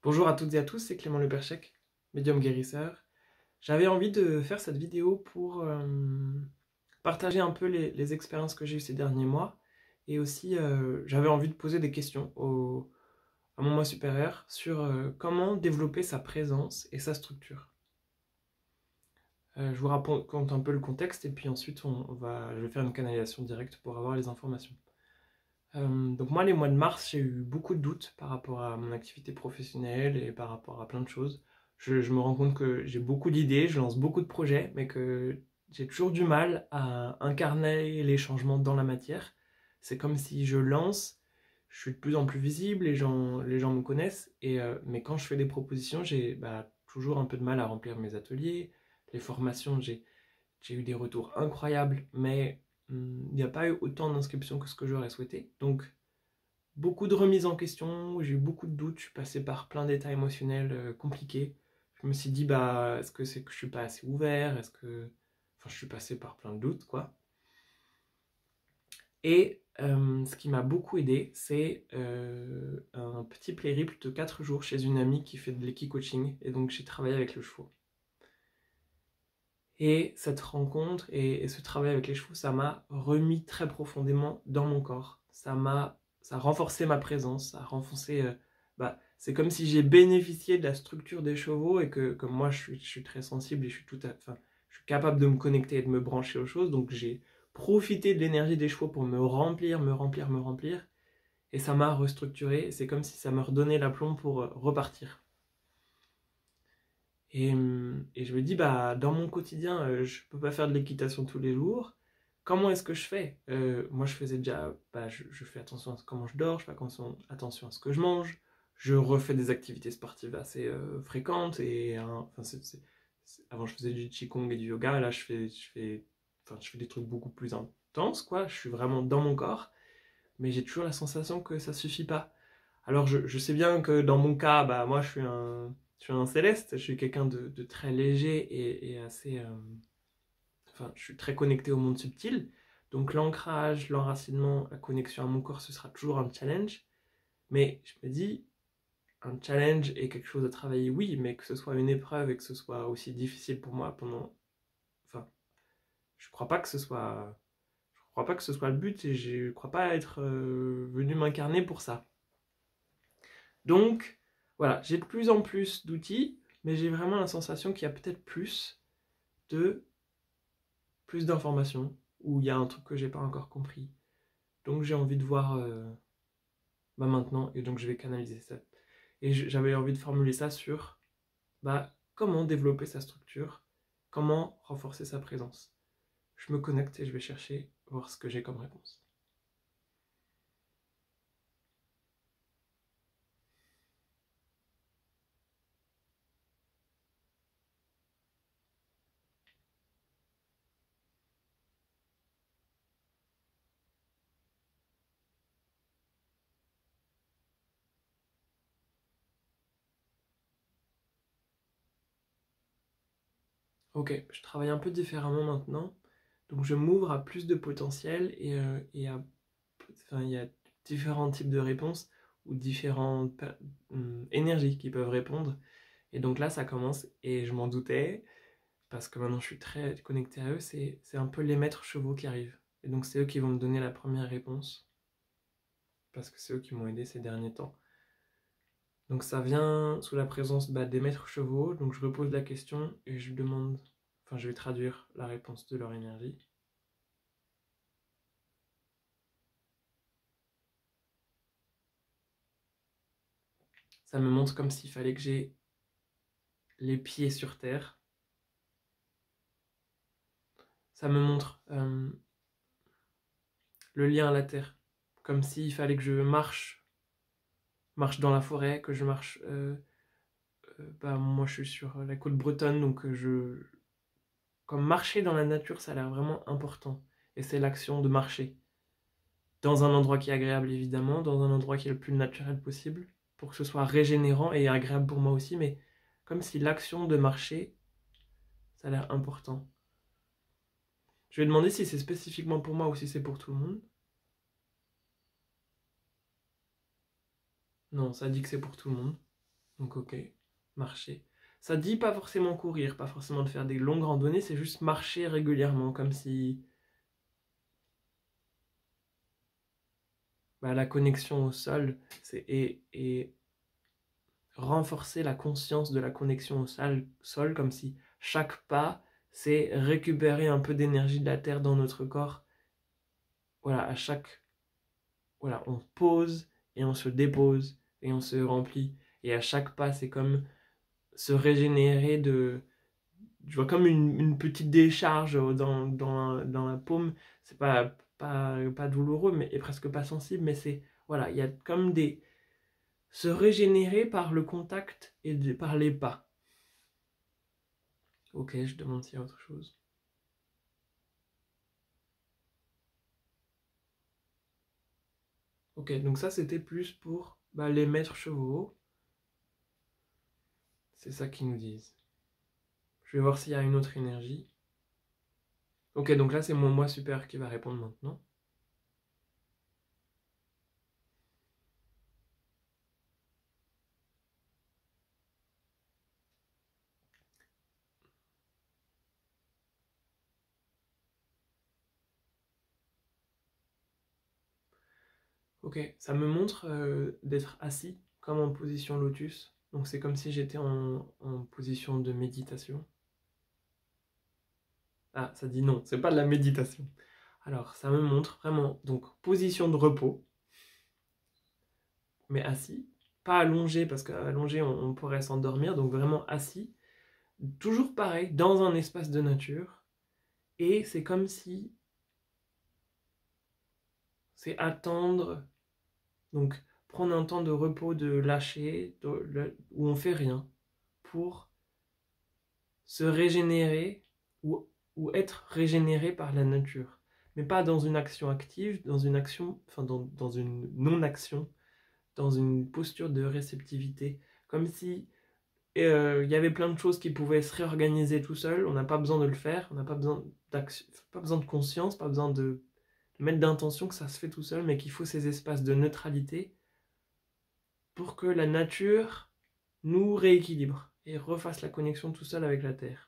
Bonjour à toutes et à tous, c'est Clément Leperchec, médium guérisseur. J'avais envie de faire cette vidéo pour partager un peu les expériences que j'ai eues ces derniers mois et aussi j'avais envie de poser des questions à mon moi supérieur sur comment développer sa présence et sa structure. Je vous raconte un peu le contexte et puis ensuite je vais faire une canalisation directe pour avoir les informations. Donc moi, les mois de mars, j'ai eu beaucoup de doutes par rapport à mon activité professionnelle et par rapport à plein de choses. Je me rends compte que j'ai beaucoup d'idées, je lance beaucoup de projets, mais que j'ai toujours du mal à incarner les changements dans la matière. C'est comme si je lance, je suis de plus en plus visible, les gens me connaissent, mais quand je fais des propositions, j'ai toujours un peu de mal à remplir mes ateliers. Les formations, j'ai eu des retours incroyables, mais il n'y a pas eu autant d'inscriptions que ce que j'aurais souhaité. Donc, beaucoup de remises en question, j'ai eu beaucoup de doutes, je suis passé par plein d'états émotionnels compliqués. Je me suis dit, est-ce que c'est que je suis pas assez ouvert? Enfin, je suis passé par plein de doutes, quoi. Et ce qui m'a beaucoup aidé, c'est un petit périple de 4 jours chez une amie qui fait de l'équi-coaching. Et donc, j'ai travaillé avec le chevaux. Et cette rencontre et ce travail avec les chevaux, ça m'a remis très profondément dans mon corps. Ça a renforcé ma présence, ça a renforcé. C'est comme si j'ai bénéficié de la structure des chevaux et que comme moi je suis très sensible et je suis capable de me connecter et de me brancher aux choses. Donc j'ai profité de l'énergie des chevaux pour me remplir, me remplir, me remplir. Et ça m'a restructuré. C'est comme si ça me redonnait l'aplomb pour repartir. Et je me dis, dans mon quotidien, je peux pas faire de l'équitation tous les jours. Comment est-ce que je fais? Moi, je faisais déjà, je fais attention à comment je dors, je fais attention à ce que je mange. Je refais des activités sportives assez fréquentes. Avant, je faisais du qigong et du yoga. Là, je fais des trucs beaucoup plus intenses, quoi. Je suis vraiment dans mon corps. Mais j'ai toujours la sensation que ça suffit pas. Alors je sais bien que dans mon cas, moi je suis un céleste, je suis quelqu'un de très léger et assez... je suis très connecté au monde subtil. Donc l'ancrage, l'enracinement, la connexion à mon corps, ce sera toujours un challenge. Mais je me dis, un challenge et quelque chose à travailler, oui, mais que ce soit une épreuve et que ce soit aussi difficile pour moi pendant... Enfin, je crois pas que ce soit... Je crois pas que ce soit le but et je crois pas être venu m'incarner pour ça. Donc, voilà, j'ai de plus en plus d'outils, mais j'ai vraiment la sensation qu'il y a peut-être de plus d'informations, ou il y a un truc que j'ai pas encore compris. Donc j'ai envie de voir maintenant, et donc je vais canaliser ça. Et j'avais envie de formuler ça sur comment développer sa structure, comment renforcer sa présence. Je me connecte et je vais chercher, voir ce que j'ai comme réponse. Ok, je travaille un peu différemment maintenant, donc je m'ouvre à plus de potentiel il y a différents types de réponses ou différentes énergies qui peuvent répondre. Et donc là, ça commence, et je m'en doutais, parce que maintenant je suis très connecté à eux, c'est un peu les maîtres chevaux qui arrivent. Et donc c'est eux qui vont me donner la première réponse, parce que c'est eux qui m'ont aidé ces derniers temps. Donc ça vient sous la présence des maîtres chevaux, donc je repose la question et je demande, je vais traduire la réponse de leur énergie. Ça me montre comme s'il fallait que j'ai les pieds sur terre. Ça me montre le lien à la terre, comme s'il fallait que je marche dans la forêt, que je marche. Moi, je suis sur la côte bretonne, donc comme marcher dans la nature, ça a l'air vraiment important. Et c'est l'action de marcher dans un endroit qui est agréable, évidemment, dans un endroit qui est le plus naturel possible, pour que ce soit régénérant et agréable pour moi aussi, mais comme si l'action de marcher, ça a l'air important. Je vais demander si c'est spécifiquement pour moi ou si c'est pour tout le monde. Non, ça dit que c'est pour tout le monde. Donc ok, marcher. Ça dit pas forcément courir, pas forcément de faire des longues randonnées, c'est juste marcher régulièrement, comme si la connexion au sol, et renforcer la conscience de la connexion au sol, comme si chaque pas, c'est récupérer un peu d'énergie de la terre dans notre corps. Voilà, voilà, on pose et on se dépose et on se remplit. Et à chaque pas, c'est comme se régénérer je vois comme une petite décharge dans la paume. C'est pas douloureux, mais et presque pas sensible, mais voilà, il y a comme se régénérer par le contact et par les pas. Ok, je demande s'il y a autre chose. Ok, donc ça c'était plus pour les maîtres chevaux. C'est ça qu'ils nous disent. Je vais voir s'il y a une autre énergie. Ok, donc là c'est mon moi super qui va répondre maintenant. Ok, ça me montre d'être assis comme en position lotus. Donc c'est comme si j'étais en position de méditation. Ah, ça dit non, c'est pas de la méditation. Alors, ça me montre vraiment, donc, position de repos, mais assis, pas allongé, parce qu'allongé, on pourrait s'endormir, donc vraiment assis, toujours pareil, dans un espace de nature, et c'est comme si c'est attendre, donc prendre un temps de repos, de lâcher, où on fait rien, pour se régénérer, ou être régénéré par la nature. Mais pas dans une action active, dans une action, enfin dans une non-action, dans une posture de réceptivité, comme si il y avait plein de choses qui pouvaient se réorganiser tout seul, on n'a pas besoin de le faire, on n'a pas besoin d'action, pas besoin de conscience, pas besoin de mettre d'intention que ça se fait tout seul, mais qu'il faut ces espaces de neutralité pour que la nature nous rééquilibre et refasse la connexion tout seul avec la Terre.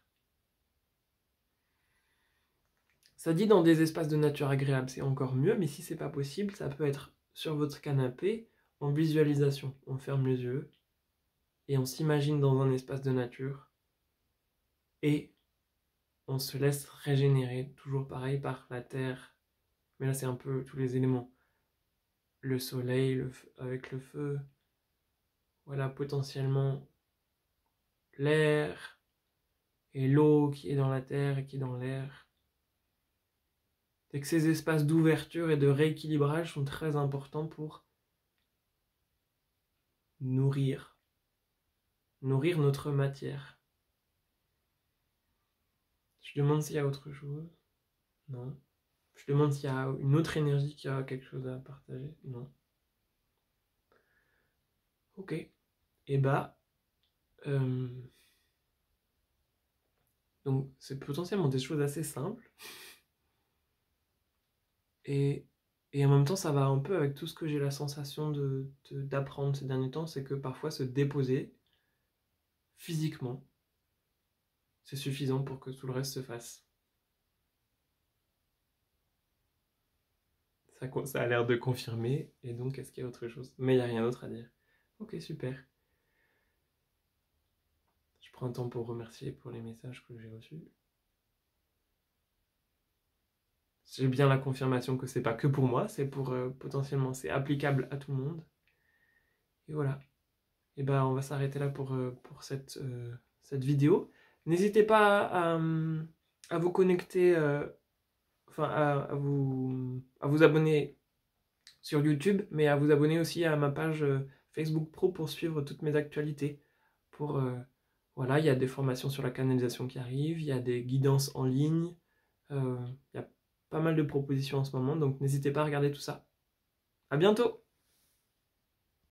Ça dit dans des espaces de nature agréables, c'est encore mieux, mais si c'est pas possible, ça peut être sur votre canapé en visualisation. On ferme les yeux et on s'imagine dans un espace de nature et on se laisse régénérer, toujours pareil, par la terre. Mais là, c'est un peu tous les éléments. Le soleil, avec le feu, voilà, potentiellement l'air et l'eau qui est dans la terre et qui est dans l'air. Et que ces espaces d'ouverture et de rééquilibrage sont très importants pour nourrir notre matière. Je demande s'il y a autre chose. Non. Je demande s'il y a une autre énergie qui a quelque chose à partager. Non. Ok. Et donc c'est potentiellement des choses assez simples. Et en même temps, ça va un peu avec tout ce que j'ai la sensation d'apprendre ces derniers temps, c'est que parfois se déposer physiquement, c'est suffisant pour que tout le reste se fasse. Ça a l'air de confirmer, et donc est-ce qu'il y a autre chose? Mais il n'y a rien d'autre à dire. Ok, super. Je prends un temps pour remercier pour les messages que j'ai reçus. J'ai bien la confirmation que c'est pas que pour moi, c'est pour potentiellement, c'est applicable à tout le monde. Et voilà. Et on va s'arrêter là pour cette vidéo. N'hésitez pas à vous connecter, enfin à vous abonner sur YouTube, mais à vous abonner aussi à ma page Facebook Pro pour suivre toutes mes actualités. Voilà, il y a des formations sur la canalisation qui arrivent, il y a des guidances en ligne, il y a pas mal de propositions en ce moment, donc n'hésitez pas à regarder tout ça. À bientôt!